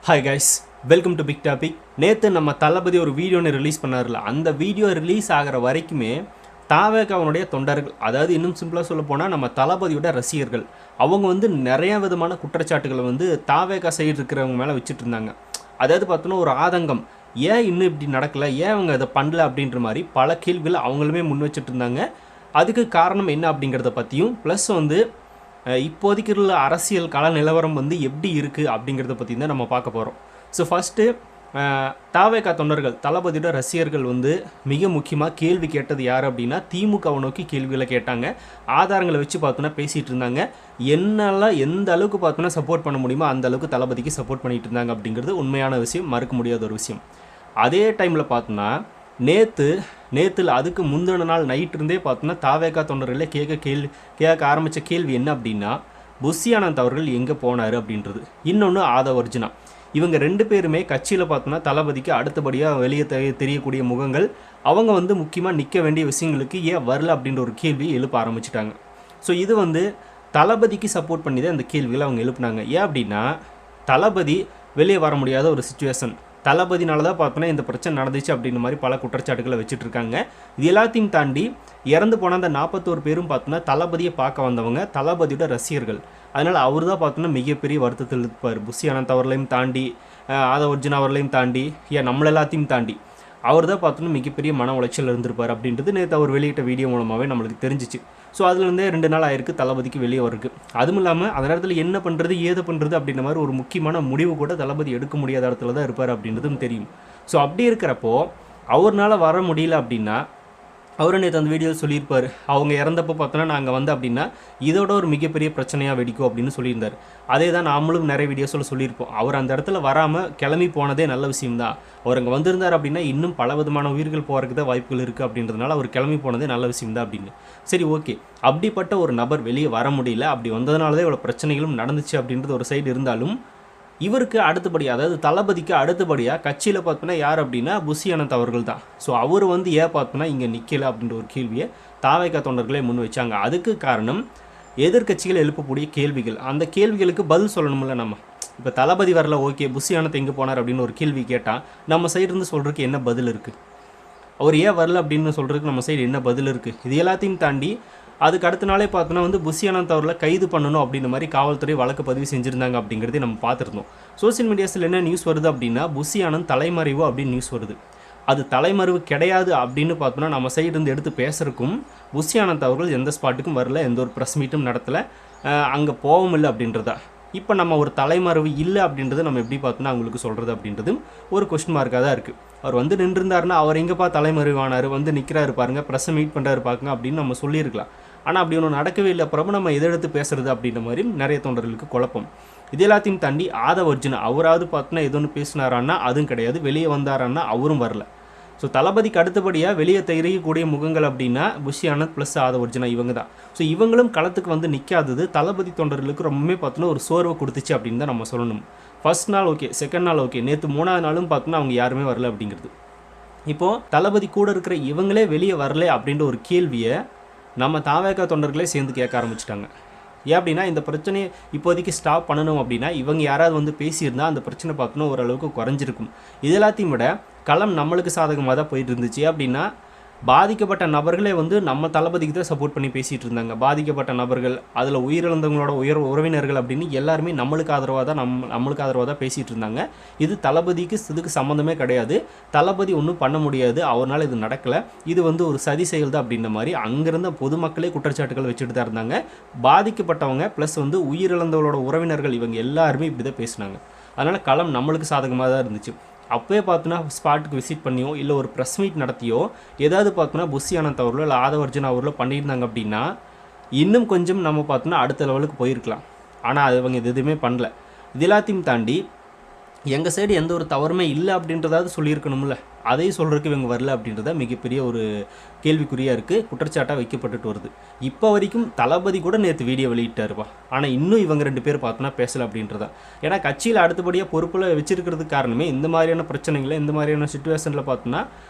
Hi guys, welcome to Big Topic. நேற்று நம்ம தளபதி ஒரு வீடியோன்னு ரிலீஸ் பண்ணார்ல, அந்த வீடியோ ரிலீஸ் ஆகிற வரைக்குமே தாவேகாவுடைய தொண்டர்கள், அதாவது இன்னும் சிம்பிளாக சொல்ல போனால் நம்ம தளபதியோட ரசிகர்கள், அவங்க நிறைய விதமான குற்றச்சாட்டுகளை தாவேகா சைடு இருக்கிறவங்க மேலே வச்சுட்டு இருந்தாங்க. அதாவது பார்த்தோன்னா ஒரு ஆதங்கம், ஏன் இன்னும் இப்படி நடக்கலை, ஏன் அவங்க அதை பண்ணல அப்படின்ற மாதிரி பல கேள்விகள் அவங்களுமே முன் வச்சுட்டு இருந்தாங்க. அதுக்கு காரணம் என்ன அப்படிங்கிறத பற்றியும் ப்ளஸ் இப்போதைக்கு உள்ள அரசியல் கள நிலவரம் எப்படி இருக்குது அப்படிங்கிறத பற்றி தான் நம்ம பார்க்க போகிறோம். ஸோ ஃபஸ்ட்டு தாவேகா தொண்டர்கள், தளபதியோட ரசிகர்கள் மிக முக்கியமாக கேள்வி கேட்டது யார் அப்படின்னா திமுகவை நோக்கி கேள்விகளை கேட்டாங்க. ஆதாரங்களை வச்சு பார்த்தோன்னா பேசிகிட்டு இருந்தாங்க. என்னெல்லாம் எந்த அளவுக்கு பார்த்தோன்னா சப்போர்ட் பண்ண முடியுமோ அந்த அளவுக்கு தளபதிக்கு சப்போர்ட் பண்ணிகிட்டு இருந்தாங்க அப்படிங்கிறது உண்மையான விஷயம், மறுக்க முடியாத ஒரு விஷயம். அதே டைமில் பார்த்தோன்னா நேற்று அதுக்கு முந்தின நாள் நைட் இருந்தே பார்த்தோன்னா தாவேகா தொண்டர்களே கேட்க ஆரம்பித்த கேள்வி என்ன அப்படின்னா, புஷி ஆனந்த் அவர்கள் எங்கே போனார் அப்படின்றது. இன்னொன்று ஆதவ் அர்ஜுனா, இவங்க ரெண்டு பேருமே கட்சியில் பார்த்தோன்னா தளபதிக்கு அடுத்தபடியாக வெளியே தெரியக்கூடிய முகங்கள். அவங்க முக்கியமாக நிற்க வேண்டிய விஷயங்களுக்கு ஏன் வரல அப்படின்ற ஒரு கேள்வி எழுப்ப ஆரம்பிச்சிட்டாங்க. ஸோ இது தளபதிக்கு சப்போர்ட் பண்ணி தான் இந்த கேள்விகளை அவங்க எழுப்புனாங்க. ஏன் அப்படின்னா, தளபதி வெளியே வர முடியாத ஒரு சுச்சுவேஷன், தளபதினால தான் பார்த்தோன்னா இந்த பிரச்சனை நடந்துச்சு அப்படின்ற மாதிரி பல குற்றச்சாட்டுகளை வச்சுட்டு இருக்காங்க. இது எல்லாத்தையும் தாண்டி இறந்து போன அந்த 41 பேரும் பார்த்தோன்னா தளபதியை பார்க்க வந்தவங்க, தளபதியோட ரசிகர்கள். அதனால் அவர் தான் பார்த்தோன்னா மிகப்பெரிய வருத்தத்தில் இருப்பார். புஷி ஆனந்த் அவர்களையும் தாண்டி, ஆதவ் அர்ஜுனா அவர்களையும் தாண்டி, ஏன் நம்மள எல்லாத்தையும் தாண்டி அவர் தான் பார்த்தோன்னா மிகப்பெரிய மன உளைச்சல் இருந்திருப்பார் அப்படின்றது நேற்று அவர் வெளியிட்ட வீடியோ மூலமாகவே நம்மளுக்கு தெரிஞ்சிச்சு. ஸோ அதுலேருந்தே 2 நாள் ஆயிருக்கு தளபதிக்கு வெளியே வருது. அதுவும் இல்லாமல் அந்த நேரத்தில் என்ன பண்ணுறது ஏது பண்ணுறது அப்படின்ற மாதிரி ஒரு முக்கியமான முடிவு கூட தளபதி எடுக்க முடியாத இடத்துல தான் இருப்பார் அப்படின்றதும் தெரியும். ஸோ அப்படி இருக்கிறப்போ அவர்னால் வர முடியல அப்படின்னா, அவர் நேற்று அந்த வீடியோவில் சொல்லியிருப்பார், அவங்க இறந்தப்போ பார்த்தோன்னா நாங்கள் அப்படின்னா இதோட ஒரு மிகப்பெரிய பிரச்சனையாக வெடிக்கும் அப்படின்னு சொல்லியிருந்தார். அதே தான் நாமளும் நிறைய வீடியோஸில் சொல்லியிருப்போம். அவர் அந்த இடத்துல வராமல் கிளம்பி போனதே நல்ல விஷயம்தான். அவர் அங்கே வந்திருந்தார் அப்படின்னா இன்னும் பல விதமான உயிர்கள் போகிறதுக்கு தான் வாய்ப்புகள் இருக்குது அப்படின்றதுனால அவர் கிளம்பி போனதே நல்ல விஷயம்தான் அப்படின்னு. சரி, ஓகே, அப்படிப்பட்ட ஒரு நபர் வெளியே வர முடியல, அப்படி வந்ததுனால தான் இவ்வளோ பிரச்சனைகளும் நடந்துச்சு அப்படின்றது ஒரு சைடு இருந்தாலும், இவருக்கு அடுத்தபடியாக, அதாவது தளபதிக்கு அடுத்தபடியாக கட்சியில் பார்த்தோன்னா யார் அப்படின்னா புஷி ஆனந்த் அவர்கள் தான். ஸோ அவர் ஏன் பார்த்தோன்னா இங்கே நிற்கலை அப்படின்ற ஒரு கேள்வியை தாவேகா தொண்டர்களே முன் வச்சாங்க. அதுக்கு காரணம் எதிர்கட்சிகள் எழுப்பக்கூடிய கேள்விகள். அந்த கேள்விகளுக்கு பதில் சொல்லணும்ல நம்ம. இப்போ தளபதி வரல, ஓகே, புஷி ஆனந்த் எங்கே போனார் அப்படின்னு ஒரு கேள்வி கேட்டால் நம்ம சைடு இருந்து சொல்கிறதுக்கு என்ன பதில் இருக்குது? அவர் ஏன் வரல அப்படின்னு சொல்கிறதுக்கு நம்ம சைடு என்ன பதில் இருக்குது? இது எல்லாத்தையும் தாண்டி அதுக்கு அடுத்த நாளே பார்த்தோன்னா புஷி ஆனந்த் அவர்களை கைது பண்ணணும் அப்படின்ற மாதிரி காவல்துறை வழக்கு பதிவு செஞ்சுருந்தாங்க அப்படிங்கிறதே நம்ம பார்த்துருந்தோம். சோசியல் மீடியாஸில் என்ன நியூஸ் வருது அப்படின்னா, புஷி ஆனந்த் தலைமறைவு அப்படின்னு நியூஸ் வருது. அது தலைமறைவு கிடையாது அப்படின்னு பார்த்தோன்னா நம்ம சைடு இருந்து எடுத்து பேசுறதுக்கும் புஷி ஆனந்த் அவர்கள் எந்த ஸ்பாட்டுக்கும் வரல, எந்த ஒரு ப்ரெஸ் மீட்டும் நடத்தலை, அங்கே போகவும் இல்லை அப்படின்றதா. இப்போ நம்ம ஒரு தலைமறைவு இல்லை அப்படின்றத நம்ம எப்படி பார்த்தோன்னா அவங்களுக்கு சொல்கிறது அப்படின்றதும் ஒரு கொஸ்டின் மார்க்காக தான் இருக்குது. அவர் நின்றுருந்தாருன்னா அவர் எங்கேப்பா தலைமறைவானார், நிற்கிறாரு பாருங்கள், ப்ரெஸ்ஸை மீட் பண்ணுறாரு பாருங்க அப்படின்னு நம்ம சொல்லியிருக்கலாம். ஆனால் அப்படி ஒன்று நடக்கவே இல்லை. அப்புறமா நம்ம எதை எடுத்து பேசுறது அப்படின்ற மாதிரி நிறைய தொண்டர்களுக்கு குழப்பம். இது எல்லாத்தையும் தாண்டி ஆதவ் அர்ஜுனா அவராவது பார்த்தோன்னா எது ஒன்று பேசினாரான்னா அதுவும் கிடையாது, வெளியே வந்தாரான்னா அவரும் வரல. ஸோ தளபதிக்கு அடுத்தபடியாக வெளியே தெரியக்கூடிய முகங்கள் அப்படின்னா புஷி ஆனந்த் ப்ளஸ் ஆதவ் அர்ஜுனா இவங்க தான். ஸோ இவங்களும் களத்துக்கு நிற்காதது தளபதி தொண்டர்களுக்கு ரொம்பவே பார்த்தோன்னா ஒரு சோர்வை கொடுத்துச்சு அப்படின்னு தான் நம்ம சொல்லணும். ஃபர்ஸ்ட் நாள் ஓகே, செகண்ட் நாள் ஓகே, நேற்று 3ஆவது நாளும் பார்த்தோன்னா அவங்க யாருமே வரல அப்படிங்கிறது. இப்போது தளபதி கூட இருக்கிற இவங்களே வெளியே வரல அப்படின்ற ஒரு கேள்வியை நம்ம தாவேகா தொண்டர்களே சேர்ந்து கேட்க ஆரம்பிச்சிட்டாங்க. ஏன் அப்படின்னா, இந்த பிரச்சனையை இப்போதைக்கு ஸ்டாப் பண்ணணும் அப்படின்னா இவங்க யாராவது பேசியிருந்தால் அந்த பிரச்சனை பார்த்தோன்னா ஓரளவுக்கு குறைஞ்சிருக்கும். இது எல்லாத்தையும் விட களம் நம்மளுக்கு சாதகமாக தான் போயிட்டு இருந்துச்சு. அப்படின்னா பாதிக்கப்பட்ட நபர்களே நம்ம தளபதிக்கு தான் சப்போர்ட் பண்ணி பேசிகிட்டு இருந்தாங்க. பாதிக்கப்பட்ட நபர்கள், அதில் உயிரிழந்தவங்களோட உறவினர்கள் அப்படின்னு எல்லாருமே நம்மளுக்கு ஆதரவாக தான் பேசிகிட்டு இருந்தாங்க. இது தளபதிக்கு இதுக்கு சம்மந்தமே கிடையாது, தளபதி ஒன்றும் பண்ண முடியாது, அவரால் இது நடக்கலை, இது ஒரு சதி செயல் தான் அப்படின்ற மாதிரி அங்கேருந்த பொதுமக்களே குற்றச்சாட்டுகள் வச்சுட்டு தான் இருந்தாங்க. பாதிக்கப்பட்டவங்க ப்ளஸ் உயிரிழந்தவங்களோட உறவினர்கள் இவங்க எல்லாருமே இப்படி தான் பேசினாங்க. அதனால் களம் நம்மளுக்கு சாதகமாக தான் இருந்துச்சு. அப்போயே பார்த்தோன்னா ஸ்பாட்டுக்கு விசிட் பண்ணியோ இல்லை ஒரு ப்ரெஸ் மீட் நடத்தியோ ஏதாவது பார்த்தோன்னா புஷி ஆனந்த் அவர்களோ இல்லை ஆதவ் அர்ஜுனா அவர்களோ பண்ணியிருந்தாங்க அப்படின்னா இன்னும் கொஞ்சம் நம்ம பார்த்தோன்னா அடுத்த லெவலுக்கு போயிருக்கலாம். ஆனால் அது இவங்க எதுவுமே பண்ணல. இது எல்லாத்தையும் தாண்டி எங்கள் சைடு எந்த ஒரு தவறுமே இல்லை அப்படின்றதாவது சொல்லியிருக்கணும்ல, அதையும் சொல்கிறதுக்கு இவங்க வரல அப்படின்றத மிகப்பெரிய ஒரு கேள்விக்குறியாக இருக்குது, குற்றச்சாட்டாக வைக்கப்பட்டுட்டு வருது. இப்போ வரைக்கும் தளபதி கூட நேற்று வீடியோ வெளியிட்டாருப்பா, ஆனால் இன்னும் இவங்க 2 பேர் பார்த்தோன்னா பேசலை அப்படின்றதா. ஏன்னா கட்சியில் அடுத்தபடியாக பொறுப்பில் வச்சிருக்கிறதுக்கு காரணமே இந்த மாதிரியான பிரச்சனைகளை, இந்த மாதிரியான சுச்சுவேஷனில் பார்த்தோன்னா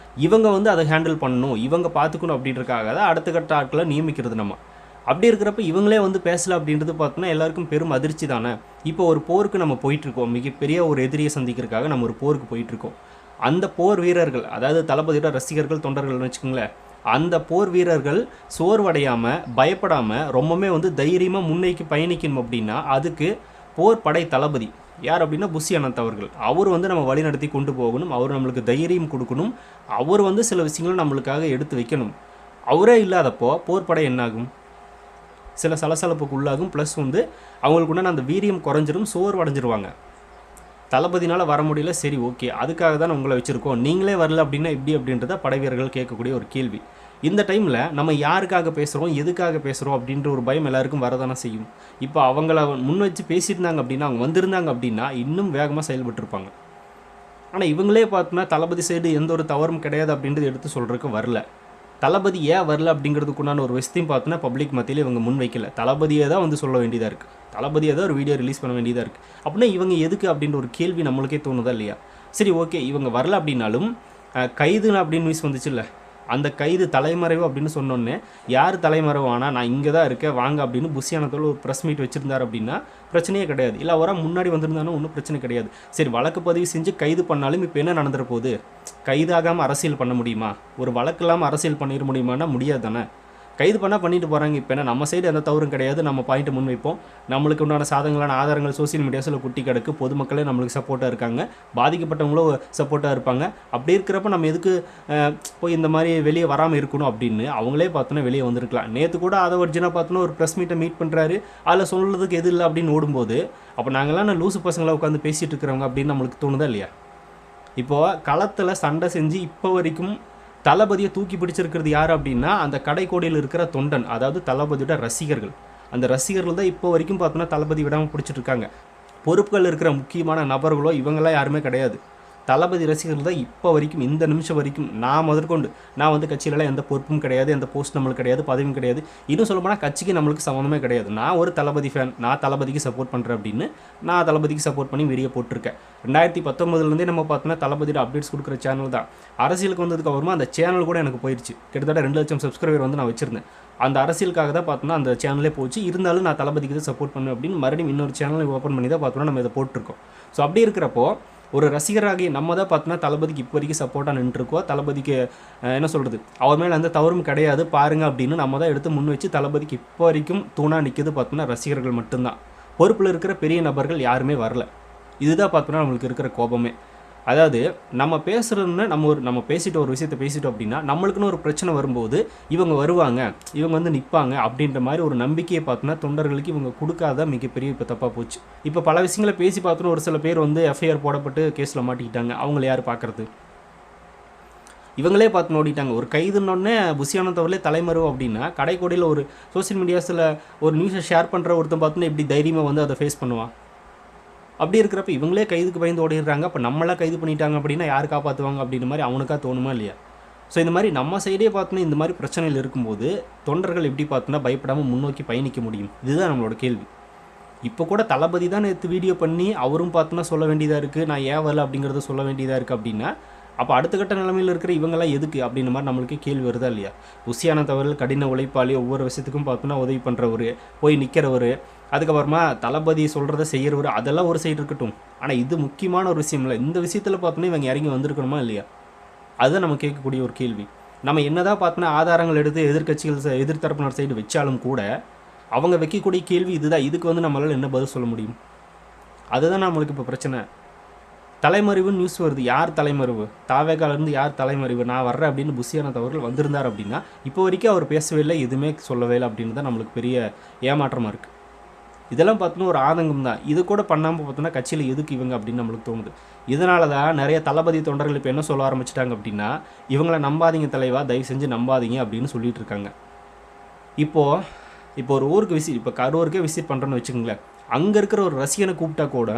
இவங்க அதை ஹேண்டில் பண்ணணும், இவங்க பார்த்துக்கணும் அப்படின்றதுக்காக தான் அடுத்த கட்ட ஆட்களை நியமிக்கிறது நம்ம. அப்படி இருக்கிறப்ப இவங்களே வந்து பேசலை அப்படின்றது பார்த்தோன்னா எல்லாருக்கும் பெரும் அதிர்ச்சி தானே. இப்போ ஒரு போருக்கு நம்ம போயிட்டுருக்கோம், மிகப்பெரிய ஒரு எதிரியை சந்திக்கிறதுக்காக நம்ம ஒரு போருக்கு போயிட்டுருக்கோம். அந்த போர் வீரர்கள், அதாவது தளபதியோட ரசிகர்கள் தொண்டர்கள்னு வச்சுக்கோங்களேன், அந்த போர் வீரர்கள் சோர்வடையாமல் பயப்படாமல் ரொம்பவுமே வந்து தைரியமாக முன்னேக்கி பயணிக்கணும் அப்படின்னா அதுக்கு போர் படை தளபதி யார் அப்படின்னா புஷி அனந்த் அவர்கள். அவர் வந்து நம்ம வழிநடத்தி கொண்டு போகணும், அவர் நம்மளுக்கு தைரியம் கொடுக்கணும், அவர் வந்து சில விஷயங்களும் நம்மளுக்காக எடுத்து வைக்கணும். அவரே இல்லாதப்போ போர் படை என்னாகும், சில சலசலப்புக்கு உள்ளாகும், ப்ளஸ் வந்து அவங்களுக்கு உண்டான அந்த வீரியம் குறைஞ்சிரும், சோர்வடைஞ்சிருவாங்க. தளபதினால் வர முடியல, சரி ஓகே, அதுக்காக தான் உங்களை வச்சுருக்கோம், நீங்களே வரல அப்படின்னா எப்படி அப்படின்றத படை வீரர்கள் கேட்கக்கூடிய ஒரு கேள்வி. இந்த டைமில் நம்ம யாருக்காக பேசுகிறோம், எதுக்காக பேசுகிறோம் அப்படின்ற ஒரு பயம் எல்லாருக்கும் வரதானே செய்யும். இப்போ அவங்கள முன் வச்சு பேசியிருந்தாங்க அப்படின்னா, அவங்க வந்திருந்தாங்க அப்படின்னா இன்னும் வேகமாக செயல்பட்டுருப்பாங்க. ஆனால் இவங்களே பார்த்தோன்னா தளபதி சைடு எந்த ஒரு தவறும் கிடையாது அப்படின்றது எடுத்து சொல்கிறதுக்கு வரல. தளபதி ஏன் வரல அப்படிங்கிறதுக்குண்டான ஒரு விஷயத்தையும் பார்த்தோன்னா பப்ளிக் மத்தியில் இவங்க முன் வைக்கல. தளபதியை தான் வந்து சொல்ல வேண்டியதாக இருக்குது, தளபதியை தான் ஒரு வீடியோ ரிலீஸ் பண்ண வேண்டியதாக இருக்குது. அப்படின்னா இவங்க எதுக்கு அப்படின்ற ஒரு கேள்வி நம்மளுக்கே தோணுதா இல்லையா? சரி ஓகே, இவங்க வரல அப்படின்னாலும் கைதுன்னு அப்படின்னு நியூஸ் வந்துச்சு இல்லை, அந்த கைது தலைமறைவு அப்படின்னு சொன்னோன்னே யார் தலைமறைவு ஆனால் நான் இங்கே தான் இருக்கேன் வாங்க அப்படின்னு புஷி அனந்தோட ஒரு ப்ரெஸ் மீட் வச்சுருந்தார் அப்படின்னா பிரச்சனையே கிடையாது. இல்லை அவராக முன்னாடி வந்திருந்தாலும் ஒன்றும் பிரச்சனை கிடையாது. சரி, வழக்கு பதிவு செஞ்சு கைது பண்ணாலும் இப்போ என்ன நடந்துற போகுது, கைதாகாமல் அரசியல் பண்ண முடியுமா, ஒரு வழக்கு இல்லாமல் அரசியல் பண்ணிட முடியுமானா முடியாது தானே. கைது பண்ணால் பண்ணிட்டு போகிறாங்க. இப்போ என்ன நம்ம சைடு எந்த தவறும் கிடையாது, நம்ம பாயிண்ட்டை முன் வைப்போம், நம்மளுக்கு உண்டான சாதகங்களான ஆதாரங்கள் சோசியல் மீடியாஸில் குட்டி கிடக்கு, பொதுமக்களே நம்மளுக்கு சப்போர்ட்டாக இருக்காங்க, பாதிக்கப்பட்டவங்களும் சப்போர்ட்டாக இருப்பாங்க. அப்படி இருக்கிறப்ப நம்ம எதுக்கு போய் இந்த மாதிரி வெளியே வராமல் இருக்கணும் அப்படின்னு அவங்களே பார்த்தோன்னா வெளியே வந்திருக்கலாம். நேற்று கூட அதை ஒரிஜினாக பார்த்தோன்னா ஒரு ப்ரெஸ் மீட்டை மீட் பண்ணுறாரு, அதில் சொல்கிறதுக்கு எது இல்லை அப்படின்னு ஓடும்போது அப்போ நாங்களாம் லூசு பசங்களை உட்காந்து பேசிகிட்டு இருக்கிறவங்க அப்படின்னு நம்மளுக்கு தோணுதா இல்லையா? இப்போது களத்தில் சண்டை செஞ்சு இப்போ வரைக்கும் தளபதியை தூக்கி பிடிச்சிருக்கிறது யார் அப்படின்னா அந்த கடைக்கோடியில் இருக்கிற தொண்டன், அதாவது தளபதியோட ரசிகர்கள். அந்த ரசிகர்கள் தான் இப்போ வரைக்கும் பார்த்தோன்னா தளபதி விடாமல் பிடிச்சிட்டு இருக்காங்க. பொறுப்புகள் இருக்கிற முக்கியமான நபர்களோ இவங்களாம் யாருமே கிடையாது. தளபதி ரசிகர்கள் தான் இப்போ வரைக்கும், இந்த நிமிஷம் வரைக்கும் நான் முதற்கொண்டு, நான் வந்து கட்சியிலலாம் எந்த பொறுப்பும் கிடையாது, எந்த போஸ்ட் நம்மளுக்கு கிடையாது, பதவியும் கிடையாது, இன்னும் சொல்ல போனால் கட்சிக்கு நம்மளுக்கு சம்மந்தமே கிடையாது. நான் ஒரு தளபதி ஃபேன், நான் தளபதிக்கு சப்போர்ட் பண்ணுறேன் அப்படின்னு நான் தளபதிக்கு சப்போர்ட் பண்ணி வீடியோ போட்டிருக்கேன். 2019 நம்ம பார்த்தோன்னா தளபதியோட அப்டேட்ஸ் கொடுக்குற சேனல் தான். அரசியலுக்கு வந்ததுக்கு அப்புறமா அந்த சேனல் கூட எனக்கு போயிடுச்சு. கிட்டத்தட்ட 2 லட்சம் சப்ஸ்கிரைபர் வந்து நான் வச்சிருந்தேன். அந்த அரசியலுக்காக தான் பார்த்தோன்னா அந்த சேனலே போச்சு. இருந்தாலும் நான் தளபதிக்கு தான் சப்போர்ட் பண்ணுவேன் அப்படின்னு மறுபடியும் இன்னொரு சேனலை ஓப்பன் பண்ணி தான் பார்த்தோன்னா நம்ம இதை போட்டிருக்கோம். ஸோ அப்படி இருக்கிறப்போ ஒரு ரசிகராகி நம்ம தான் பார்த்தோன்னா தளபதிக்கு இப்போ வரைக்கும் சப்போர்ட்டாக நின்றுருக்கோம். தளபதிக்கு என்ன சொல்கிறது, அவர் மேலே எந்த தவறும் கிடையாது பாருங்க அப்படின்னு நம்ம தான் எடுத்து முன் வச்சு தளபதிக்கு இப்போ வரைக்கும் தூணாக நிற்கிறது பார்த்தோன்னா ரசிகர்கள் மட்டும்தான். பொறுப்பில் இருக்கிற பெரிய நபர்கள் யாருமே வரல. இதுதான் பார்த்தோன்னா நம்மளுக்கு இருக்கிற கோபமே. அதாவது நம்ம பேசுகிறோன்னு நம்ம பேசிட்டு ஒரு விஷயத்தை பேசிட்டோம் அப்படின்னா நம்மளுக்குன்னு ஒரு பிரச்சனை வரும்போது இவங்க வருவாங்க, இவங்க வந்து நிற்பாங்க அப்படின்ற மாதிரி ஒரு நம்பிக்கையை பார்த்தோன்னா தொண்டர்களுக்கு இவங்க கொடுக்காத மிகப்பெரிய இப்போ தப்பாக போச்சு. இப்போ பல விஷயங்களை பேசி பார்த்தோன்னா ஒரு சில பேர் வந்து எஃப்ஐஆர் போடப்பட்டு கேஸில் மாட்டிக்கிட்டாங்க. அவங்கள யார் பார்க்குறது, இவங்களே பார்த்து நோடிட்டாங்க. ஒரு கைதுன்னொடனே புஷி அனந்த் அவர்களே தலைமறைவு அப்படின்னா கடைக்கோடியில் ஒரு சோசியல் மீடியாஸில் ஒரு நியூஸை ஷேர் பண்ணுற ஒருத்தன் பார்த்தோன்னா எப்படி தைரியமாக வந்து அதை ஃபேஸ் பண்ணுவான். அப்படி இருக்கிறப்ப இவங்களே கைதுக்கு பயந்து ஓடிடுறாங்க. அப்போ நம்மளாம் கைது பண்ணிட்டாங்க அப்படின்னா யார் காப்பாற்றுவாங்க அப்படின்ற மாதிரி அவனுக்கா தோணுமா இல்லையா? ஸோ இந்த மாதிரி நம்ம சைடே பார்த்தோன்னா இந்த மாதிரி பிரச்சனைகள் இருக்கும்போது தொண்டர்கள் எப்படி பார்த்தோன்னா பயப்படாமல் முன்னோக்கி பயணிக்க முடியும்? இதுதான் நம்மளோட கேள்வி. இப்போ கூட தளபதி தான் நேற்று வீடியோ பண்ணி அவரும் பார்த்தோன்னா சொல்ல வேண்டியதாக இருக்குது, நான் ஏன் வரல அப்படிங்கிறத சொல்ல வேண்டியதாக இருக்குது அப்படின்னா அப்போ அடுத்த கட்ட நிலைமையில் இருக்கிற இவங்கெல்லாம் எதுக்கு அப்படின்ற மாதிரி நம்மளுக்கு கேள்வி வருதா இல்லையா? புஷி அனந்த் அவர்கள் கடின உழைப்பாளி, ஒவ்வொரு விஷயத்துக்கும் பார்த்தோன்னா உதவி பண்ணுறவர், போய் நிற்கிறவர், அதுக்கப்புறமா தளபதி சொல்கிறத செய்கிறவர், அதெல்லாம் ஒரு சைடு இருக்கட்டும். ஆனால் இது முக்கியமான ஒரு விஷயம் இல்லை. இந்த விஷயத்தில் பார்த்தோன்னா இவங்க இறங்கி வந்திருக்கணுமா இல்லையா? அதுதான் நம்ம கேட்கக்கூடிய ஒரு கேள்வி. நம்ம என்னதான் பார்த்தோன்னா ஆதாரங்கள் எடுத்து எதிர்கட்சிகள் எதிர்த்தரப்பினர் சைடு வச்சாலும் கூட அவங்க வைக்கக்கூடிய கேள்வி இதுதான். இதுக்கு வந்து நம்மளால் என்ன பதில் சொல்ல முடியும்? அதுதான் நம்மளுக்கு இப்போ பிரச்சனை. தலைமறைவு நியூஸ் வருது. யார் தலைமறைவு? தாவேகாலேருந்து யார் தலைமறைவு? நான் வர்றேன் அப்படின்னு புஷி அனந்த் அவர்கள் வந்திருந்தார் அப்படின்னா இப்போ வரைக்கும் அவர் பேசவே இல்லை, எதுவுமே சொல்லவே இல்லை அப்படின்னு தான் நம்மளுக்கு பெரிய ஏமாற்றமாக இருக்குது. இதெல்லாம் பார்த்தோன்னா ஒரு ஆதங்கம் தான். இது கூட பண்ணாமல் பார்த்தோன்னா கட்சியில் எதுக்கு இவங்க அப்படின்னு நம்மளுக்கு தோணுது. இதனால தான் நிறைய தளபதி தொண்டர்கள் இப்போ என்ன சொல்ல ஆரம்பிச்சிட்டாங்க அப்படின்னா இவங்களை நம்பாதீங்க தலைவா, தயவு செஞ்சு நம்பாதீங்க அப்படின்னு சொல்லிட்டு இருக்காங்க. இப்போ ஒரு ஊருக்கு இப்போ கரூருக்கே விசிட் பண்ணுறோன்னு வச்சுக்கோங்களேன், அங்கே இருக்கிற ஒரு ரசிகனை கூப்பிட்டா கூட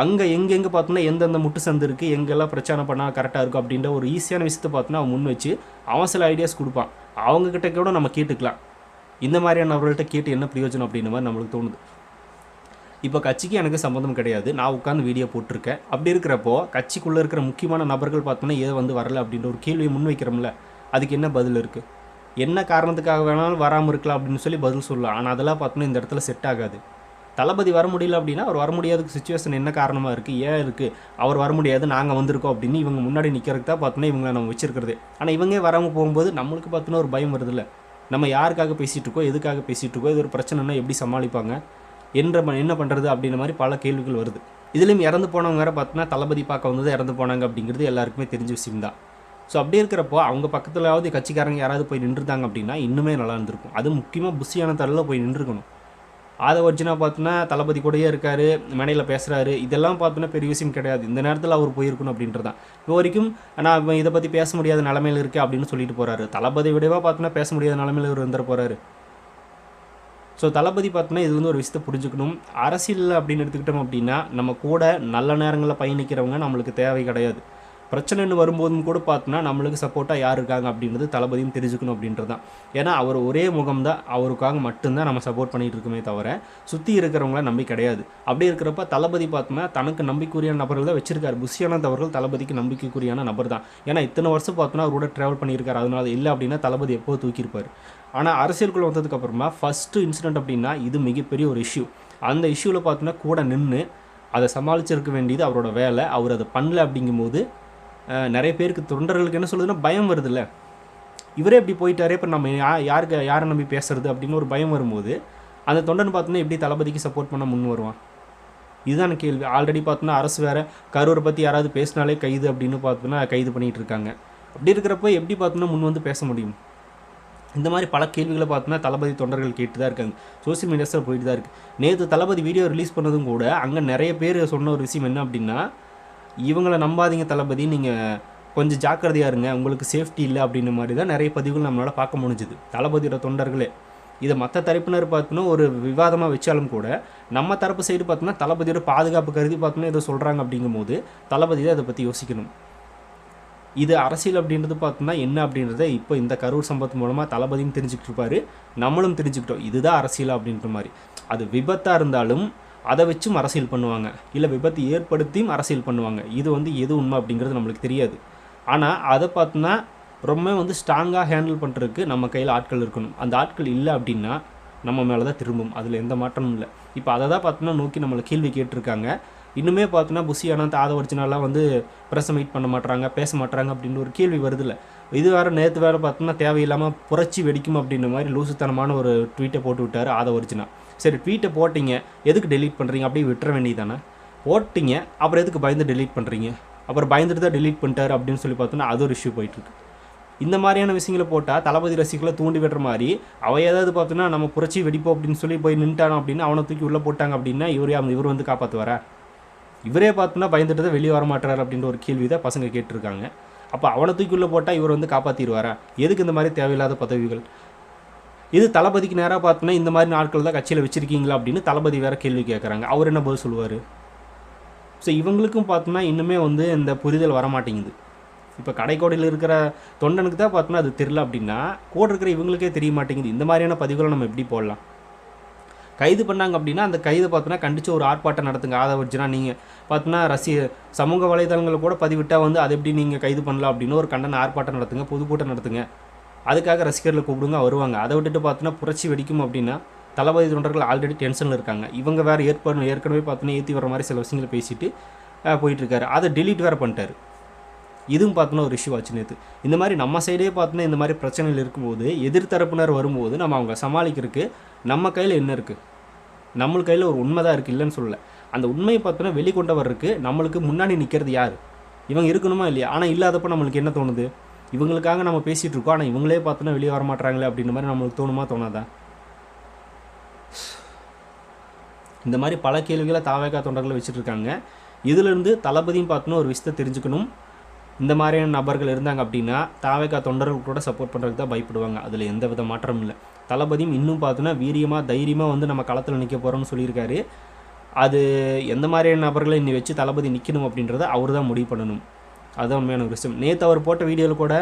அங்கே எங்கெங்கே பார்த்தோன்னா எந்தெந்த முட்டு சந்து இருக்குது, எங்கெல்லாம் பிரச்சனை பண்ணால் கரெக்டாக இருக்கும் அப்படின்ற ஒரு ஈஸியான விஷயத்தை பார்த்தோன்னா அவன் முன் வச்சு அவன் சில ஐடியாஸ் கொடுப்பான். அவங்கக்கிட்ட கூட நம்ம கேட்டுக்கலாம். இந்த மாதிரியான நபர்கள்ட்ட கேட்டு என்ன பிரயோஜனம் அப்படின்ற மாதிரி நம்மளுக்கு தோணுது. இப்போ கட்சிக்கு எனக்கு சம்மந்தம் கிடையாது, நான் உட்காந்து வீடியோ போட்டிருக்கேன். அப்படி இருக்கிறப்போ கட்சிக்குள்ளே இருக்கிற முக்கியமான நபர்கள் பார்த்தோன்னா ஏதோ வந்து வரலை அப்படின்ற ஒரு கேள்வியை முன் வைக்கிறோம்ல, அதுக்கு என்ன பதில் இருக்குது? என்ன காரணத்துக்காக வேணாலும் வராமல் இருக்கலாம் அப்படின்னு சொல்லி பதில் சொல்லலாம். ஆனால் அதெல்லாம் பார்த்தோன்னா இந்த இடத்துல செட் ஆகாது. தளபதி வர முடியல அப்படின்னா அவர் வர முடியாத சுச்சுவேஷன் என்ன காரணமாக இருக்குது, ஏன் இருக்குது, அவர் வர முடியாது, நாங்கள் வந்திருக்கோம் அப்படின்னு இவங்க முன்னாடி நிற்கிறதுக்கு தான் பார்த்தோன்னா இவங்களை நம்ம வச்சிருக்கிறது. ஆனால் இவங்க வராமல் போகும்போது நம்மளுக்கு பார்த்தோன்னா ஒரு பயம் வருதில்ல, நம்ம யாருக்காக பேசிகிட்டு இருக்கோம், எதுக்காக பேசிகிட்டு இருக்கோம், இது ஒரு பிரச்சனைனா எப்படி சமாளிப்பாங்க, என்ன பண்ணுறது அப்படின்ற மாதிரி பல கேள்விகள் வருது. இதுலேயும் இறந்து போனவங்க வேறு பார்த்தோன்னா தளபதி பார்க்க வந்தது இறந்து போனாங்க அப்படிங்கிறது எல்லாருக்குமே தெரிஞ்ச விஷயம் தான். ஸோ அப்படி இருக்கிறப்போ அவங்க பக்கத்துலாவது கட்சிக்காரங்க யாராவது போய் நின்றுதாங்க அப்படின்னா இன்னுமே நல்லா இருந்திருக்கும். அது முக்கியமாக புஷியான தரலில் போய் நின்றுக்கணும். அதை ஒரிஜினா பார்த்தோன்னா தளபதி கூடயே இருக்கார், மேடையில் பேசுகிறாரு, இதெல்லாம் பார்த்தோன்னா பெரிய விஷயம் கிடையாது. இந்த நேரத்தில் அவர் போயிருக்கணும் அப்படின்றது தான். இப்போ வரைக்கும் நான் இதை பற்றி பேச முடியாத நிலமையில் இருக்குது அப்படின்னு சொல்லிட்டு போகிறாரு. தளபதி விடவா பார்த்தோன்னா பேச முடியாத நிலமையில் இவர் வந்துட போகிறாரு. ஸோ தளபதி பார்த்தோன்னா இது வந்து ஒரு விஷயத்தை புரிஞ்சுக்கணும். அரசியல் அப்படின்னு எடுத்துக்கிட்டோம் அப்படின்னா நம்ம கூட நல்ல நேரங்களில் பயணிக்கிறவங்க நம்மளுக்கு தேவை கிடையாது. பிரச்சனைன்னு வரும்போதும் கூட பார்த்தோன்னா நம்மளுக்கு சப்போர்ட்டாக யார் இருக்காங்க அப்படின்றது தளபதியும் தெரிஞ்சுக்கணும் அப்படின்றது தான். ஏன்னா அவர் ஒரே முகம் தான், அவருக்காக மட்டும்தான் நம்ம சப்போர்ட் பண்ணிகிட்டு இருக்கோமே தவிர சுற்றி இருக்கிறவங்கள நம்பி கிடையாது. அப்படி இருக்கிறப்ப தளபதி பார்த்தோன்னா தனக்கு நம்பிக்கைக்குரியான நபர்கள் தான் வச்சிருக்காரு. புஷியானந்த் அவர்கள் தளபதிக்கு நம்பிக்கைக்குரியான நபர் தான். ஏன்னா இத்தனை வருஷம் பார்த்தோன்னா அவரோட ட்ராவல் பண்ணியிருக்காரு. அதனால இல்லை அப்படின்னா தளபதி எப்போது தூக்கியிருப்பார். ஆனால் அரசியலுக்குள்ளே வந்ததுக்கப்புறமா ஃபஸ்ட்டு இன்சிடென்ட் அப்படின்னா இது மிகப்பெரிய ஒரு இஷ்யூ. அந்த இஷ்யூவில் பார்த்தோன்னா கூட நின்று அதை சமாளிச்சிருக்க வேண்டியது அவரோட வேலை. அவர் அதை பண்ணல அப்படிங்கும்போது நிறைய பேருக்கு தொண்டர்களுக்கு என்ன சொல்லுதுன்னா பயம் வருதுல்ல, இவரே இப்படி போயிட்டாரே, இப்போ நம்ம யாரை நம்பி பேசுறது அப்படின்னு ஒரு பயம் வரும்போது அந்த தொண்டன் பார்த்தோன்னா எப்படி தளபதிக்கு சப்போர்ட் பண்ண முன் வருவான்? இதுதான் கேள்வி. ஆல்ரெடி பார்த்தோன்னா அரசு வேறு கரூரை பற்றி யாராவது பேசினாலே கைது அப்படின்னு பார்த்தோன்னா கைது பண்ணிகிட்டு இருக்காங்க. அப்படி இருக்கிறப்ப எப்படி பார்த்தோன்னா முன் வந்து பேச முடியும்? இந்த மாதிரி பல கேள்விகளை பார்த்தோன்னா தளபதி தொண்டர்கள் கேட்டு தான் இருக்காங்க. சோசியல் மீடியாஸில் போயிட்டு தான் இருக்குது. நேற்று தளபதி வீடியோ ரிலீஸ் பண்ணதும் கூட அங்கே நிறைய பேர் சொன்ன ஒரு விஷயம் என்ன அப்படின்னா, இவங்களை நம்பாதீங்க தளபதி, நீங்கள் கொஞ்சம் ஜாக்கிரதையாக இருங்க, உங்களுக்கு சேஃப்டி இல்லை அப்படின்ற மாதிரி தான் நிறைய பதிவுகள் நம்மளால் பார்க்க முடிஞ்சுது. தளபதியோட தொண்டர்களே இதை மற்ற தரப்பினர் பார்த்தோன்னா ஒரு விவாதமாக வச்சாலும் கூட நம்ம தரப்பு சைடு பார்த்தோன்னா தளபதியோட பாதுகாப்பு கருதி பார்த்தோன்னா ஏதோ சொல்கிறாங்க அப்படிங்கும்போது தளபதி தான் அதை பற்றி யோசிக்கணும். இது அரசியல் அப்படின்றது பார்த்தோன்னா என்ன அப்படின்றத இப்போ இந்த கரூர் சம்பவத்து மூலமாக தளபதியும் தெரிஞ்சுக்கிட்டு இருப்பார், நம்மளும் தெரிஞ்சுக்கிட்டோம். இதுதான் அரசியல் அப்படின்ற மாதிரி. அது விபத்தாக இருந்தாலும் அதை வச்சும் அரசியல் பண்ணுவாங்க, இல்லை விபத்து ஏற்படுத்தியும் அரசியல் பண்ணுவாங்க. இது வந்து எது உண்மை அப்படிங்கிறது நம்மளுக்கு தெரியாது. ஆனால் அதை பார்த்தோன்னா ரொம்ப ஸ்ட்ராங்காக ஹேண்டில் பண்ணுறதுக்கு நம்ம கையில் ஆட்கள் இருக்கணும். அந்த ஆட்கள் இல்லை அப்படின்னா நம்ம மேலே தான் திரும்பும், அதில் எந்த மாற்றமும் இல்லை. இப்போ அதை தான் பார்த்தோன்னா நோக்கி நம்மளை கேள்வி கேட்டிருக்காங்க. இன்னுமே பார்த்தோன்னா புஷியானந்த் ஆதவர்ஜினாலாம் ப்ரெஸ் மீட் பண்ண மாட்டாங்க, பேச மாட்டாங்க அப்படின்னு ஒரு கேள்வி வருதில்ல. இது வேறு நேற்று வேறு பார்த்தோன்னா தேவையில்லாமல் புரட்சி வெடிக்கும் அப்படின்ற மாதிரி லூசுத்தனமான ஒரு ட்வீட்டை போட்டு விட்டார் ஆதவர்ஜினா. சரி, ட்வீட்டை போட்டிங்க, எதுக்கு டெலீட் பண்ணுறீங்க? அப்படியே விட்டுற வேண்டியதானே. போட்டிங்க, அப்புறம் எதுக்கு பயந்து டெலீட் பண்ணுறீங்க? அப்புறம் பயந்துட்டு தான் டெலீட் பண்ணிட்டார் அப்படின்னு சொல்லி பார்த்தோன்னா அது ஒரு இஷ்யூ போயிட்டுருக்கு. இந்த மாதிரியான விஷயங்களை போட்டால் தளபதி ரசிகளை தூண்டி விடுற மாதிரி அவள் ஏதாவது பார்த்தோன்னா நம்ம புரட்சி வெடிப்போம் அப்படின்னு சொல்லி போய் நின்ட்டானோ அப்படின்னு அவனை தூக்கி உள்ளே போட்டாங்க அப்படின்னா இவர் வந்து காப்பாற்றுவாரா? இவரே பார்த்தோன்னா பயந்துட்டு தான் வெளியே வர மாட்டார் அப்படின்ற ஒரு கேள்வி தான் பசங்க கேட்டிருக்காங்க. அப்போ அவனை தூக்கி உள்ளே போட்டால் இவர் வந்து காப்பாற்றிடுவாரா? எதுக்கு இந்த மாதிரி தேவையில்லாத பதவிகள்? இது தளபதிக்கு நேராக பார்த்தோன்னா இந்த மாதிரி நாட்கள் தான் கட்சியில் வச்சுருக்கீங்களா அப்படின்னு தளபதி வேறு கேள்வி கேட்குறாங்க. அவர் என்ன பதில் சொல்லுவார்? ஸோ இவங்களுக்கும் பார்த்தோன்னா இன்னுமே இந்த புரிதல் வரமாட்டேங்குது. இப்போ கடைக்கோடையில் இருக்கிற தொண்டனுக்கு தான் பார்த்தோன்னா அது தெரியல அப்படின்னா கூட இருக்கிற இவங்களுக்கே தெரிய மாட்டேங்குது. இந்த மாதிரியான பதிவுகளை நம்ம எப்படி போடலாம்? கைது பண்ணாங்க அப்படின்னா அந்த கைதை பார்த்தோன்னா கண்டித்து ஒரு ஆர்ப்பாட்டம் நடத்துங்க. ஆதவர்ஜினா நீங்கள் பார்த்தோன்னா சமூக வலைதளங்களை கூட பதிவிட்டால் அது எப்படி நீங்கள் கைது பண்ணலாம் அப்படின்னு ஒரு கண்டன ஆர்ப்பாட்டம் நடத்துங்க, பொதுக்கூட்டம் நடத்துங்க. அதுக்காக ரசிகர்களை கூப்பிடுங்க, வருவாங்க. அதை விட்டுட்டு பார்த்தோன்னா புரட்சி வெடிக்கும் அப்படின்னா தளபதி தொண்டர்கள் ஆல்ரெடி டென்ஷனில் இருக்காங்க. இவங்க வேறு ஏற்கனவே பார்த்தோன்னா ஏற்றி வர மாதிரி சில விஷயங்களை பேசிட்டு போயிட்டுருக்காரு. அதை டெலீட் வேறு பண்ணிட்டார். இதுவும் பார்த்தோன்னா ஒரு இஷ்யூ ஆச்சு நேற்று. இந்த மாதிரி நம்ம சைடே பார்த்தோன்னா இந்த மாதிரி பிரச்சனைகள் இருக்கும்போது எதிர்த்தரப்பினர் வரும்போது நம்ம அவங்க சமாளிக்கிறதுக்கு நம்ம கையில் என்ன இருக்குது? நம்ம கையில் ஒரு உண்மை தான் இருக்குது, இல்லைன்னு சொல்லலை. அந்த உண்மையை பார்த்தோன்னா வெளிக்கொண்டவருக்கு நம்மளுக்கு முன்னாடி நிற்கிறது யார்? இவங்க இருக்கணுமா இல்லையா? ஆனால் இல்லாதப்போ நம்மளுக்கு என்ன தோணுது? இவங்களுக்காக நம்ம பேசிகிட்டு இருக்கோம், ஆனால் இவங்களே பார்த்தோன்னா வெளியே வர மாட்டாங்களே அப்படின்ற மாதிரி நம்மளுக்கு தோணுமா தோணாதா? இந்த மாதிரி பல கேள்விகளை தாவேகா தொண்டர்களை வச்சுட்டு இருக்காங்க. இதிலிருந்து தளபதியும் பார்த்தோன்னா ஒரு விஷயத்தை தெரிஞ்சுக்கணும். இந்த மாதிரியான நபர்கள் இருந்தாங்க அப்படின்னா தாவேகா தொண்டர்கள் கூட சப்போர்ட் பண்ணுறதுக்கு தான் பயப்படுவாங்க. அதில் எந்த வித மாற்றமும் இல்லை. தளபதியும் இன்னும் பார்த்தோன்னா வீரியமாக தைரியமாக நம்ம களத்தில் நிற்க போகிறோம்னு சொல்லியிருக்காரு. அது எந்த மாதிரியான நபர்களை இன்னி வச்சு தளபதி நிற்கணும் அப்படின்றத அவர் தான் முடிவு பண்ணணும். அதுதான் உண்மையான ஒரு விஷயம். நேற்று அவர் போட்ட வீடியோவில் கூட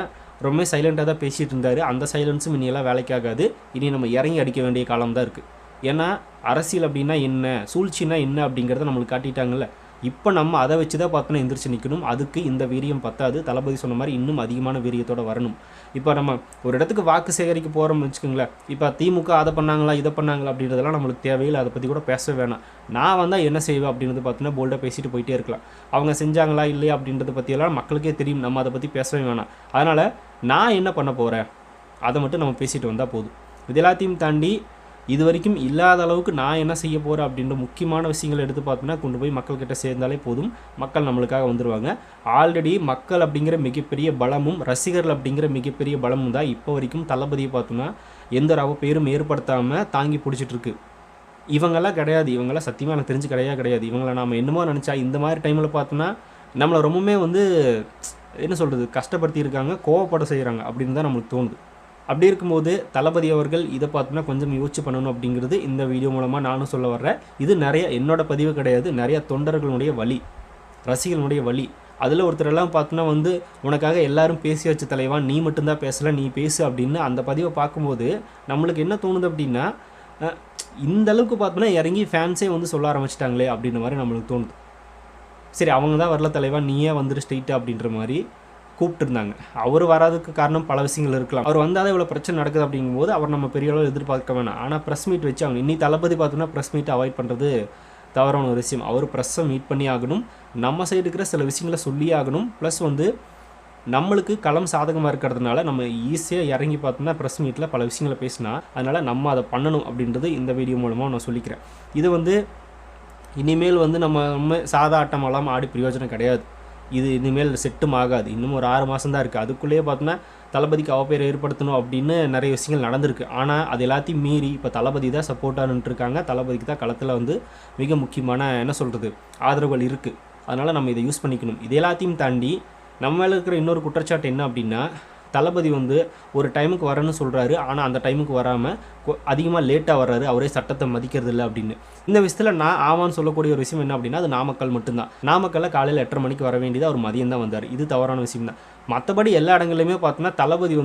ரொம்ப சைலண்ட்டாக தான் பேசிகிட்டு இருந்தார். அந்த சைலன்ஸும் இனியெல்லாம் வேலைக்காகாது. இனி நம்ம இறங்கி அடிக்க வேண்டிய காலம் தான் இருக்குது. ஏன்னா அரசியல் அப்படின்னா என்ன, சூழ்ச்சின்னா என்ன அப்படிங்கிறத நம்மளுக்கு காட்டிட்டாங்கல்ல. இப்போ நம்ம அதை வச்சு தான் பார்த்தோன்னா எந்திரிச்சு நிற்கணும். அதுக்கு இந்த வீரியம் பத்தாது. தளபதி சொன்ன மாதிரி இன்னும் அதிகமான வீரியத்தோடு வரணும். இப்போ நம்ம ஒரு இடத்துக்கு வாக்கு சேகரிக்க போகிறோம்னு வச்சுக்கோங்களேன். இப்போ திமுக அதை பண்ணாங்களா இதை பண்ணாங்களா அப்படின்றதெல்லாம் நம்மளுக்கு தேவையில்லை. அதை பற்றி கூட பேச வேணாம். நான் வந்தால் என்ன செய்வேன் அப்படின்றது பார்த்தீங்கன்னா போல்டாக பேசிட்டு போயிட்டே இருக்கலாம். அவங்க செஞ்சாங்களா இல்லையா அப்படின்றத பற்றியெல்லாம் மக்களுக்கே தெரியும். நம்ம அதை பற்றி பேசவே வேணாம். அதனால் நான் என்ன பண்ண போகிறேன் அதை மட்டும் நம்ம பேசிட்டு வந்தால் போதும். இது எல்லாத்தையும் தாண்டி இது வரைக்கும் இல்லாத அளவுக்கு நான் என்ன செய்ய போகிறேன் அப்படின்ற முக்கியமான விஷயங்களை எடுத்து பார்த்தோன்னா கொண்டு போய் மக்கள்கிட்ட சேர்ந்தாலே போதும். மக்கள் நம்மளுக்காக வந்துடுவாங்க. ஆல்ரெடி மக்கள் அப்படிங்கிற மிகப்பெரிய பலமும் ரசிகர்கள் அப்படிங்கிற மிகப்பெரிய பலமும் தான் இப்போ வரைக்கும் தளபதியை பார்த்தோன்னா எந்த பேரும் ஏற்படுத்தாமல் தாங்கி பிடிச்சிட்ருக்கு. இவங்கெல்லாம் கிடையாது. இவங்கெல்லாம் சத்தியமாக எனக்கு தெரிஞ்சு கிடையாது. இவங்களை நாம் என்னமோ நினச்சா இந்த மாதிரி டைமில் பார்த்தோன்னா நம்மளை ரொம்பவுமே என்ன சொல்கிறது கஷ்டப்படுத்தியிருக்காங்க, கோவப்பட செய்கிறாங்க அப்படின்னு தான் நம்மளுக்கு தோணுது. அப்படி இருக்கும்போது தளபதி அவர்கள் இதை பார்த்தோன்னா கொஞ்சம் யோசிச்சு பண்ணணும் அப்படிங்கிறது இந்த வீடியோ மூலமாக நானும் சொல்ல வர்றேன். இது நிறைய என்னோட பதிவு கிடையாது, நிறைய தொண்டர்களுடைய வழி, ரசிகர்களுடைய வழி. அதில் ஒருத்தரெல்லாம் பார்த்தோன்னா உனக்காக எல்லாரும் பேசியாச்சு தலைவா, நீ மட்டும்தான் பேசலை, நீ பேசு அப்படின்னு அந்த பதிவை பார்க்கும்போது நம்மளுக்கு என்ன தோணுது அப்படின்னா இந்த அளவுக்கு பார்த்தோன்னா இறங்கி ஃபேன்ஸே சொல்ல ஆரம்பிச்சிட்டாங்களே அப்படின்ற மாதிரி நம்மளுக்கு தோணுது. சரி அவங்க தான் வரல தலைவா, நீயே வந்துட்டு ஸ்ட்ரெயிட்டாக அப்படின்ற மாதிரி கூப்பிட்டுருந்தாங்க. அவர் வராதுக்கு காரணம் பல விஷயங்கள் இருக்கலாம். அவர் வந்தால் இவ்வளோ பிரச்சனை நடக்குது அப்படிங்கும்போது அவர் நம்ம பெரிய அளவில் எதிர்பார்க்க வேணாம். ஆனால் ப்ரெஸ் மீட் வச்சு அவங்க இன்னி தளபதி பார்த்தோன்னா ப்ரெஸ் மீட்டை அவாய்ட் பண்ணுறது தவறான ஒரு விஷயம். அவர் ப்ரெஸ்ஸை மீட் பண்ணி ஆகணும், நம்ம சைடு இருக்கிற சில விஷயங்களை சொல்லியே ஆகணும். ப்ளஸ் நம்மளுக்கு களம் சாதகமாக இருக்கிறதுனால நம்ம ஈஸியாக இறங்கி பார்த்தோம்னா ப்ரெஸ் மீட்டில் பல விஷயங்களை பேசினா, அதனால் நம்ம அதை பண்ணணும் அப்படின்றது இந்த வீடியோ மூலமாக நான் சொல்லிக்கிறேன். இது இனிமேல் நம்ம சாதா ஆட்டமெல்லாம் ஆடி பிரயோஜனம் கிடையாது. இது இனிமேல் செட்டும் ஆகாது. இன்னும் ஒரு 6 மாதம் தான் இருக்குது. அதுக்குள்ளேயே பார்த்தோன்னா தளபதிக்கு அவப்பேரை ஏற்படுத்தணும் அப்படின்னு நிறைய விஷயங்கள் நடந்திருக்கு. ஆனால் அது எல்லாத்தையும் மீறி இப்போ தளபதி தான் சப்போர்ட்டாக நின்றுருக்காங்க. தளபதிக்கு தான் களத்தில் மிக முக்கியமான என்ன சொல்கிறது ஆதரவுகள் இருக்குது. அதனால் நம்ம இதை யூஸ் பண்ணிக்கணும். இது எல்லாத்தையும் தாண்டி நம்ம மேலே இருக்கிற இன்னொரு குற்றச்சாட்டு என்ன அப்படின்னா, தளபதி ஒரு டைமுக்கு வரேன்னு சொல்கிறாரு, ஆனால் அந்த டைமுக்கு வராமல் அதிகமாக லேட்டாக வர்றாரு, அவரே சட்டத்தை மதிக்கிறது இல்லை அப்படின்னு. இந்த விஷயத்தில் நான் ஆமான்னு சொல்லக்கூடிய ஒரு விஷயம் என்ன அப்படின்னா, அது நாமக்கல் மட்டும்தான். நாமக்கல்ல காலையில் 8:30 மணிக்கு வர வேண்டியது அவர் மதியம் தான் வந்தார். இது தவறான விஷயம் தான். மற்றபடி எல்லா இடங்கள்லையுமே பார்த்தோன்னா தளபதி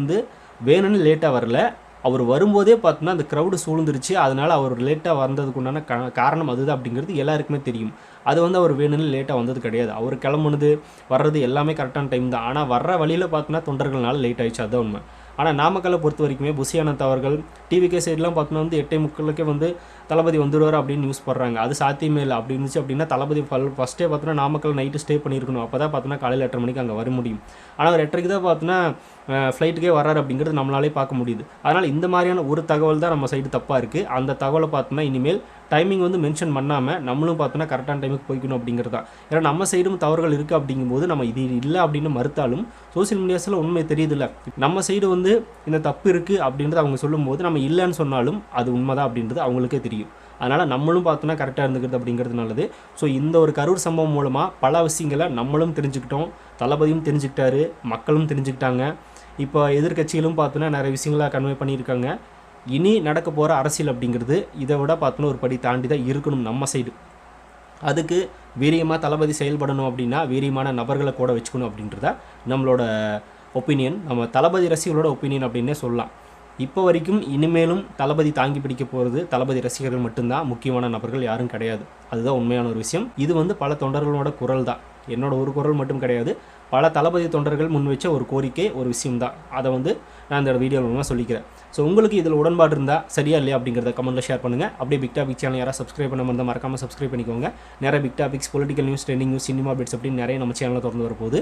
வேணும்னு லேட்டாக வரல. அவர் வரும்போதே பார்த்தோன்னா அந்த க்ரௌடு சூழ்ந்துருச்சு. அதனால் அவர் லேட்டாக வந்ததுக்கு உண்டான காரணம் அதுதான் அப்படிங்கிறது எல்லாருக்குமே தெரியும். அது அவர் வேணும்னு லேட்டாக வந்தது கிடையாது. அவர் கிளம்புனது வர்றது எல்லாமே கரெக்டான டைம் தான். ஆனால் வர்ற வழியில் பார்த்தோன்னா தொண்டர்களால் லேட் ஆகிடுச்சு, அதுதான் உண்மை. ஆனால் நாமக்கல்லை பொறுத்த வரைக்குமே புசியானந்த் அவர்கள் டிவிகே சைட்லாம் பார்த்தோன்னா 8:30 தளபதி வந்துடுவார் அப்படின்னு நியூஸ் போடுறாங்க. அது சாத்தியமே இல்லை. அப்படி இருந்துச்சு அப்படின்னா தளபதி ஃபஸ்ட்டே பார்த்தோன்னா நாமக்கல் நைட்டு ஸ்டே பண்ணியிருக்கணும். அப்போ தான் பார்த்தோன்னா காலையில் 8:30 மணிக்கு அங்கே வர முடியும். ஆனால் அவர் 8:30 தான் பார்த்தோன்னா ஃப்ளைட்டுக்கே வர்றாரு அப்படிங்கிறது நம்மளாலே பார்க்க முடியுது. அதனால் இந்த மாதிரியான ஒரு தகவல் தான் நம்ம சைடு தப்பாக இருக்குது. அந்த தகவலை பார்த்தோன்னா இனிமேல் டைமிங் மென்ஷன் பண்ணாமல் நம்மளும் பார்த்தோன்னா கரெக்டான டைமுக்கு போய்க்கணும் அப்படிங்கிறது தான். ஏன்னா நம்ம சைடும் தவறுகள் இருக்குது அப்படிங்கும்போது நம்ம இது இல்லை அப்படின்னு மறுத்தாலும் சோசியல் மீடியாஸில் உண்மை தெரியுதுல்ல. நம்ம சைடு இந்த தப்பு இருக்குது அப்படின்றது அவங்க சொல்லும்போது நம்ம இல்லைன்னு சொன்னாலும் அது உண்மைதான் அப்படின்றது அவங்களுக்கே தெரியும். அதனால் நம்மளும் பார்த்தோன்னா கரெக்டாக இருந்துக்கிறது அப்படிங்கிறது நல்லது. ஸோ இந்த ஒரு கரூர் சம்பவம் மூலமாக பல விஷயங்களை நம்மளும் தெரிஞ்சுக்கிட்டோம், தளபதியும் தெரிஞ்சுக்கிட்டாரு, மக்களும் தெரிஞ்சுக்கிட்டாங்க. இப்போ எதிர்கட்சிகளும் பார்த்தோன்னா நிறைய விஷயங்களை கன்வே பண்ணியிருக்காங்க. இனி நடக்க போகிற அரசியல் அப்படிங்கிறது இதை விட பார்த்தோன்னா ஒரு படி தாண்டி தான் இருக்கணும் நம்ம சைடு. அதுக்கு வீரியமாக தளபதி செயல்படணும் அப்படின்னா வீரியமான நபர்களை கூட வச்சுக்கணும் அப்படின்றத நம்மளோட ஒப்பீனியன், நம்ம தளபதி ரசிகர்களோட ஒப்பீனியன் அப்படின்னே சொல்லலாம். இப்போ வரைக்கும் இனிமேலும் தளபதி தாங்கி பிடிக்க போகிறது தளபதி ரசிகர்கள் மட்டும்தான், முக்கியமான நபர்கள் யாரும் கிடையாது. அதுதான் உண்மையான ஒரு விஷயம். இது பல தொண்டர்களோட குரல் தான், என்னோட ஒரு குரல் மட்டும் கிடையாது. பல தளபதி தொண்டர்கள் முன் வச்ச ஒரு கோரிக்கை, ஒரு விஷயம் தான். அதை நான் இந்த வீடியோ மூலமாக சொல்லிக்கிறேன். ஸோ உங்களுக்கு இதில் உடன்பாடு இருந்தால் சரியா இல்லையா அப்படிங்கிறத கமெண்ட்டில் ஷேர் பண்ணுங்கள். அப்படியே பிக் டாபிக் சேனல் யாராவது சப்ஸ்கிரைப் பண்ண இருந்தால் மறக்காமல் சப்ஸ்கிரைப் பண்ணிக்கோங்க. நிறைய big topics, political news, trending news, cinema updates அப்படின்னு நிறைய நம்ம சேனலில் திறந்து வரப்போகுது.